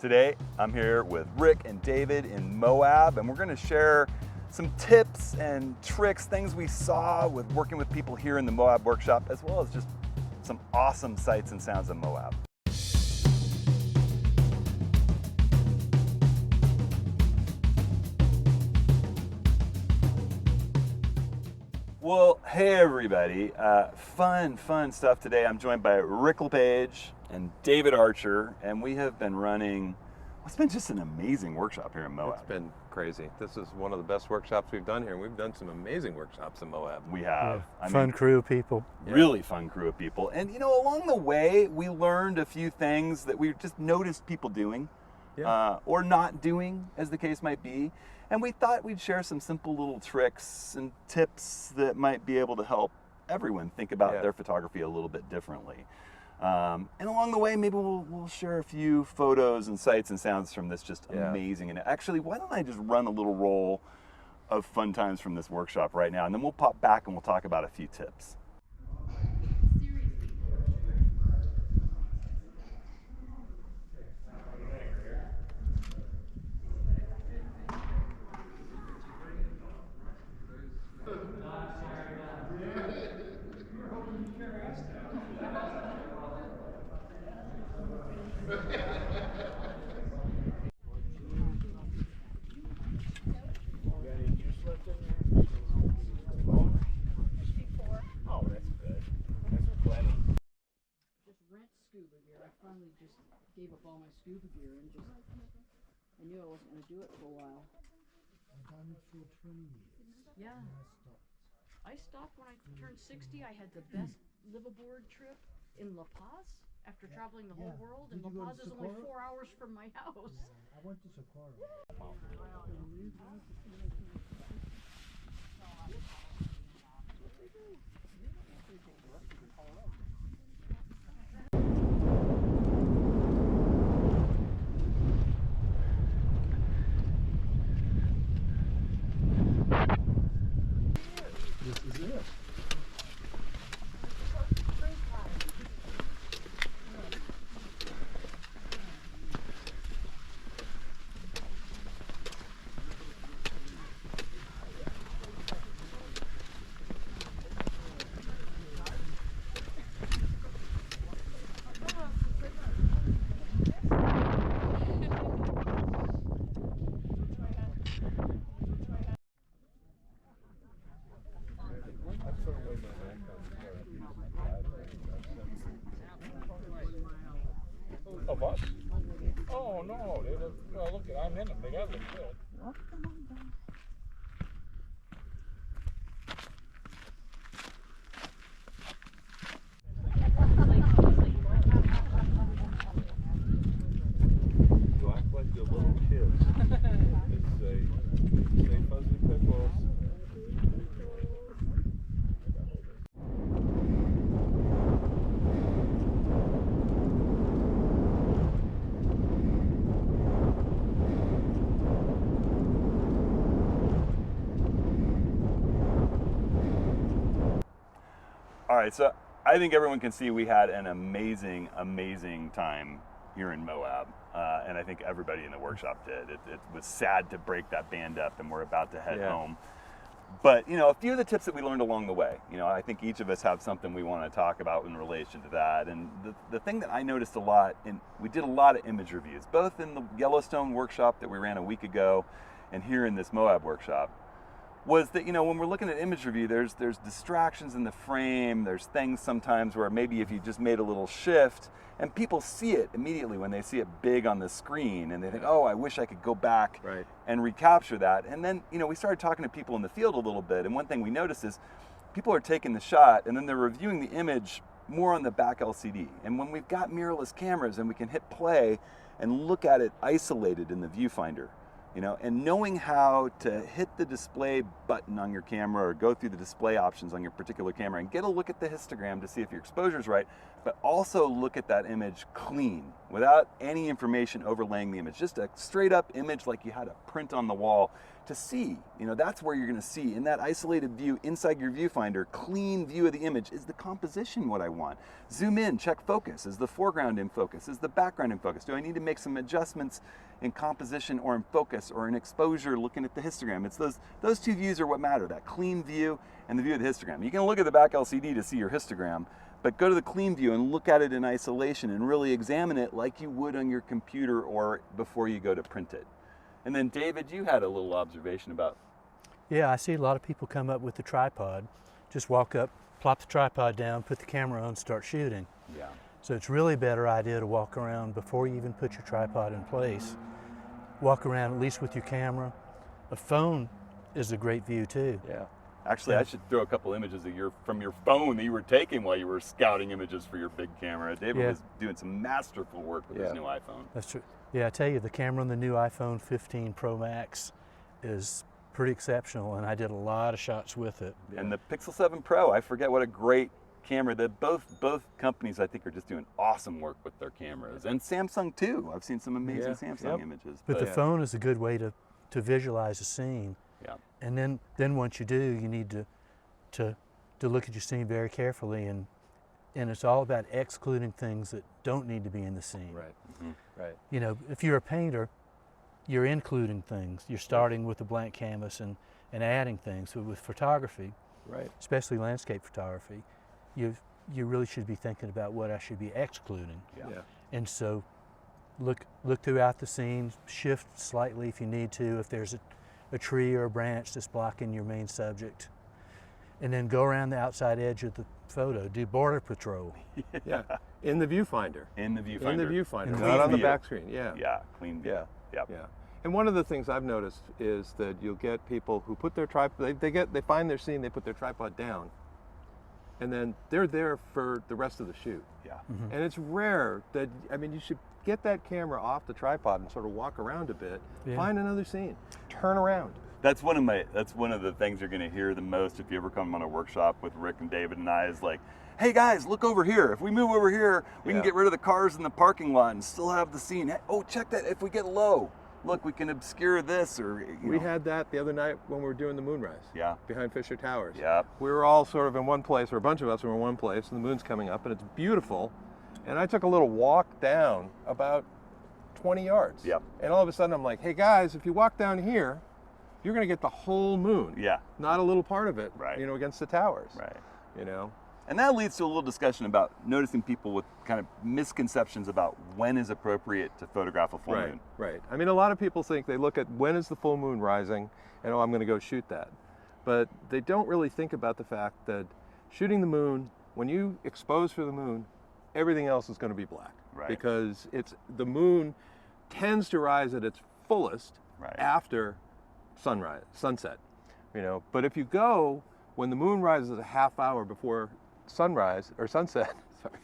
Today, I'm here with Rick and David in Moab, and we're going to share some tips and tricks, things we saw with working with people here in the Moab workshop, as well as just some awesome sights and sounds of Moab. Well, hey everybody, fun stuff today. I'm joined by Rick LePage and David Archer, and we have been running, it's been just an amazing workshop here in Moab. It's been crazy. This is one of the best workshops we've done here, and we've done some amazing workshops in Moab. We have. Yeah. Fun crew of people. Really fun crew of people. And you know, along the way, we learned a few things that we just noticed people doing, or not doing, as the case might be. And we thought we'd share some simple little tricks and tips that might be able to help everyone think about their photography a little bit differently. And along the way, maybe we'll share a few photos and sights and sounds from this just amazing. And actually, why don't I just run a little roll of fun times from this workshop right now, and then we'll pop back and we'll talk about a few tips. Scuba gear. I finally just gave up all my scuba gear and just, I knew I wasn't going to do it for a while. I've done it for 20 years. Yeah. And I stopped. I stopped when I turned 60. I had the best liveaboard trip in La Paz after traveling the whole world, and La Paz is only 4 hours from my house. I went to Socorro. This is it. Of us? Oh no, well, look, I'm in them. They got to look good. You act like you're little kids. They say fuzzy pickles. All right, so I think everyone can see we had an amazing time here in Moab, and I think everybody in the workshop did. It was sad to break that band up, and we're about to head home. But you know, a few of the tips that we learned along the way. You know, I think each of us have something we want to talk about in relation to that. And the thing that I noticed a lot, and we did a lot of image reviews, both in the Yellowstone workshop that we ran a week ago, and here in this Moab workshop, was that, you know, when we're looking at image review, there's distractions in the frame. There's things sometimes where maybe if you just made a little shift, and people see it immediately when they see it big on the screen, and they think, oh, I wish I could go back and recapture that. And then, you know, we started talking to people in the field a little bit, and one thing we noticed is people are taking the shot, and then they're reviewing the image more on the back LCD. And when we've got mirrorless cameras and we can hit play and look at it isolated in the viewfinder, you know, and knowing how to hit the display button on your camera or go through the display options on your particular camera and get a look at the histogram to see if your exposure is right, but also look at that image clean without any information overlaying the image, just a straight up image like you had a print on the wall to see. That's where you're going to see in that isolated view inside your viewfinder, clean view of the image. Is the composition what I want? Zoom in, check focus. Is the foreground in focus? Is the background in focus? Do I need to make some adjustments in composition or in focus or in exposure looking at the histogram? It's those two views are what matter, that clean view and the view of the histogram. You can look at the back LCD to see your histogram, but go to the clean view and look at it in isolation and really examine it like you would on your computer or before you go to print it. And then David, you had a little observation about. Yeah, I see a lot of people come up with the tripod, just walk up, plop the tripod down, put the camera on, start shooting. Yeah. So it's really a better idea to walk around before you even put your tripod in place. Walk around at least with your camera. A phone is a great view too. Yeah. Actually, I should throw a couple images from your phone that you were taking while you were scouting images for your big camera. David was doing some masterful work with his new iPhone. That's true. Yeah, I tell you, the camera on the new iPhone 15 Pro Max is pretty exceptional, and I did a lot of shots with it. And the Pixel 7 Pro, I forget what a great camera that both companies I think are just doing awesome work with their cameras. And Samsung too. I've seen some amazing Samsung images. But the phone is a good way to visualize a scene. Yeah. And then once you do, you need to look at your scene very carefully, and it's all about excluding things that don't need to be in the scene. Right. Mm-hmm. Right. If you're a painter, you're including things. You're starting with a blank canvas and adding things. So with photography, Right. especially landscape photography, you really should be thinking about what I should be excluding. Yeah. And so look throughout the scene, shift slightly if you need to, if there's a tree or a branch that's blocking your main subject. And then go around the outside edge of the photo, do border patrol. Yeah. In the viewfinder. In the viewfinder. In the viewfinder, Clean not on the view. back screen. Yeah. Yeah, clean view. Yeah. Yep. Yeah. And one of the things I've noticed is that you'll get people who put their tripod, they find their scene, they put their tripod down, and then they're there for the rest of the shoot. Yeah. And it's rare that, you should get that camera off the tripod and sort of walk around a bit, find another scene, turn around. That's one of the things you're going to hear the most if you ever come on a workshop with Rick and David and I is like, hey guys, look over here. If we move over here, we can get rid of the cars in the parking lot and still have the scene. Hey, oh, check that. If we get low, look, we can obscure this or. We had that the other night when we were doing the moonrise. Yeah. Behind Fisher Towers. Yeah. We were all sort of in one place, or a bunch of us were in one place, and the moon's coming up, and it's beautiful. And I took a little walk down about 20 yards. Yep. And all of a sudden I'm like, hey guys, if you walk down here, you're going to get the whole moon. Yeah. Not a little part of it, Right. Against the towers. Right. And that leads to a little discussion about noticing people with kind of misconceptions about when is appropriate to photograph a full moon. Right. A lot of people think they look at when is the full moon rising, and I'm going to go shoot that. But they don't really think about the fact that shooting the moon, when you expose for the moon, everything else is going to be black. Right. Because the moon tends to rise at its fullest after sunset. But if you go when the moon rises a half hour before sunrise or sunset, sorry.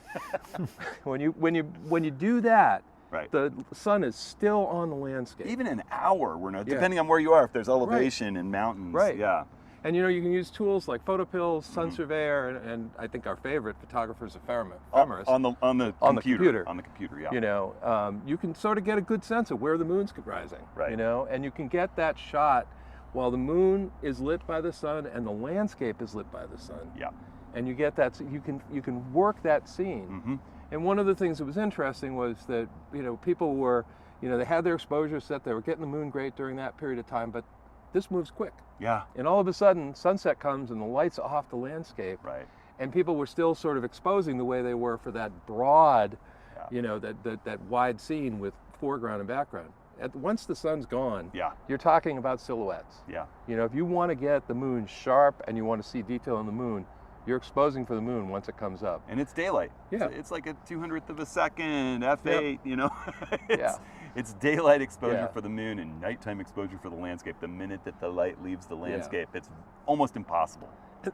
when you do that, the sun is still on the landscape. Even an hour, depending on where you are, if there's elevation and mountains. Right. Yeah. And you can use tools like photopills, sun surveyor, and I think our favorite, photographer's ephemeris. On the computer. On the computer, yeah. You can sort of get a good sense of where the moon's rising. Right. And you can get that shot while the moon is lit by the sun and the landscape is lit by the sun. Yeah. And you get that, you can work that scene. Mm-hmm. And one of the things that was interesting was that, people were, they had their exposure set, they were getting the moon great during that period of time, but this moves quick. Yeah. And all of a sudden, sunset comes and the lights off the landscape. Right. And people were still sort of exposing the way they were for that broad, that wide scene with foreground and background. Once the sun's gone, you're talking about silhouettes. Yeah. If you want to get the moon sharp and you want to see detail on the moon, you're exposing for the moon once it comes up. And it's daylight. Yeah. It's like a 200th of a second, F8, Yep. It's daylight exposure for the moon and nighttime exposure for the landscape. The minute that the light leaves the landscape, it's almost impossible.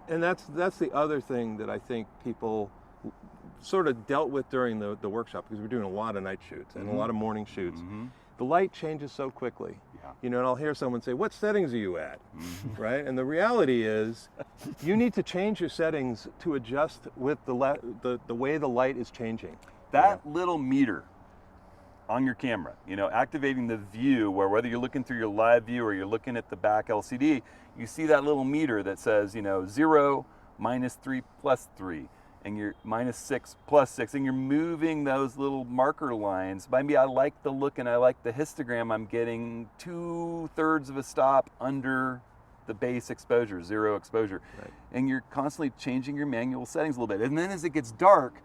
And that's the other thing that I think people sort of dealt with during the workshop, because we're doing a lot of night shoots and a lot of morning shoots. Mm-hmm. The light changes so quickly. Yeah. And I'll hear someone say, what settings are you at? Mm-hmm. Right? And the reality is you need to change your settings to adjust with the way the light is changing. That little meter on your camera. You know, activating the view where whether you're looking through your live view or you're looking at the back LCD, you see that little meter that says, you know, 0, -3, +3, and you're -6, +6, and you're moving those little marker lines. Maybe I like the look and I like the histogram. I'm getting 2/3 of a stop under the base exposure, 0 exposure. Right. And you're constantly changing your manual settings a little bit. And then as it gets dark,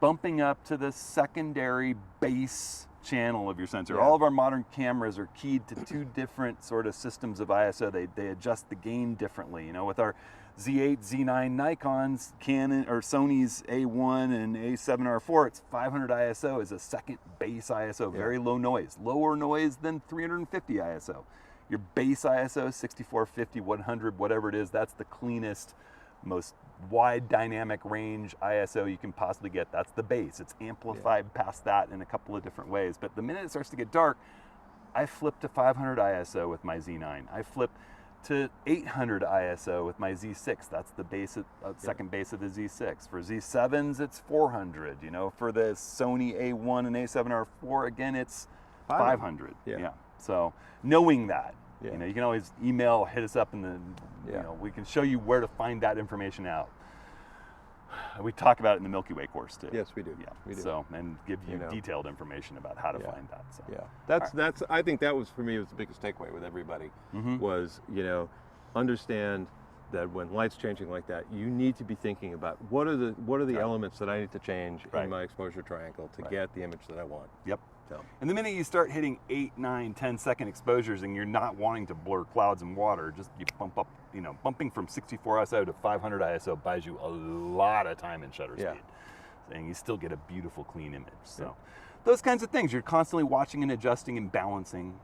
bumping up to the secondary base channel of your sensor. Yeah. All of our modern cameras are keyed to 2 different sort of systems of ISO. They adjust the gain differently. You know, with our Z8, Z9 Nikons, Canon or Sony's A1 and A7R4, it's 500 ISO is a second base ISO, very low noise, lower noise than 350 ISO. Your base ISO, 6450, 100, whatever it is, that's the cleanest, most wide dynamic range ISO you can possibly get. That's the base. It's amplified past that in a couple of different ways. But the minute it starts to get dark, I flip to 500 ISO with my Z9. I flip to 800 ISO with my Z6. That's the base, second base of the Z6. For Z7s, it's 400. You know, for the Sony A1 and A7R4, again, it's 500. Yeah. So knowing that, Yeah. you know, you can always email, hit us up, and then you know, we can show you where to find that information out. We talk about it in the Milky Way course too. Yes, we do. Yeah. We do. So, and give you, You know. detailed information about how to find that. So. Yeah, that's. I think that was for me was the biggest takeaway with everybody was, you know, understand that when light's changing like that, you need to be thinking about what are the elements that I need to change in my exposure triangle to get the image that I want. Yep. So. And the minute you start hitting 8, 9, 10 second exposures and you're not wanting to blur clouds and water, just you bump up, you know, bumping from 64 ISO to 500 ISO buys you a lot of time in shutter speed. And you still get a beautiful, clean image. So those kinds of things, you're constantly watching and adjusting and balancing.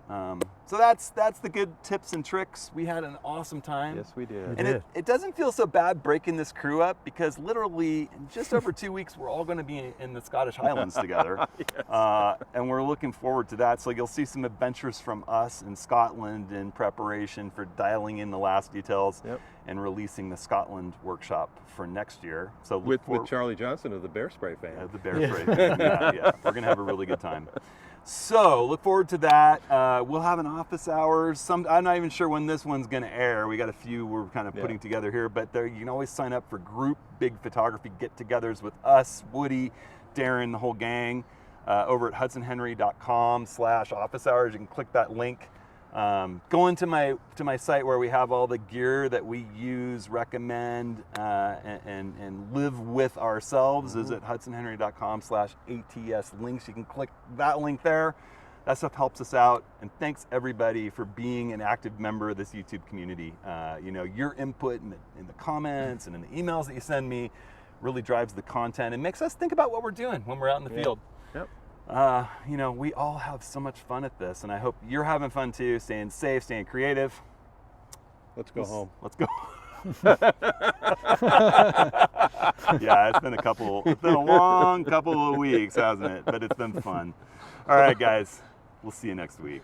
So that's the good tips and tricks. We had an awesome time. Yes, we did. And it doesn't feel so bad breaking this crew up because literally in just over 2 weeks, we're all going to be in the Scottish Highlands together. And we're looking forward to that. So you'll see some adventures from us in Scotland in preparation for dialing in the last details and releasing the Scotland workshop for next year. So with Charlie Johnson of the Bear Spray fame. the Bear Spray fame. Yeah. We're going to have a really good time. So look forward to that. We'll have an office hours. I'm not even sure when this one's going to air. We got a few we're kind of putting together here, but you can always sign up for group big photography get-togethers with us, Woody, Darren, the whole gang, over at hudsonhenry.com/office hours. You can click that link. Go into my site where we have all the gear that we use, recommend, and live with ourselves is at hudsonhenry.com/ATS links. You can click that link there. That stuff helps us out. And thanks everybody for being an active member of this YouTube community. You know, your input in the comments and in the emails that you send me really drives the content and makes us think about what we're doing when we're out in the field. Yep. You know, we all have so much fun at this, and I hope you're having fun too, staying safe, staying creative. Let's go home. Let's go. Yeah, it's been a long couple of weeks, hasn't it? But it's been fun. All right, guys, we'll see you next week.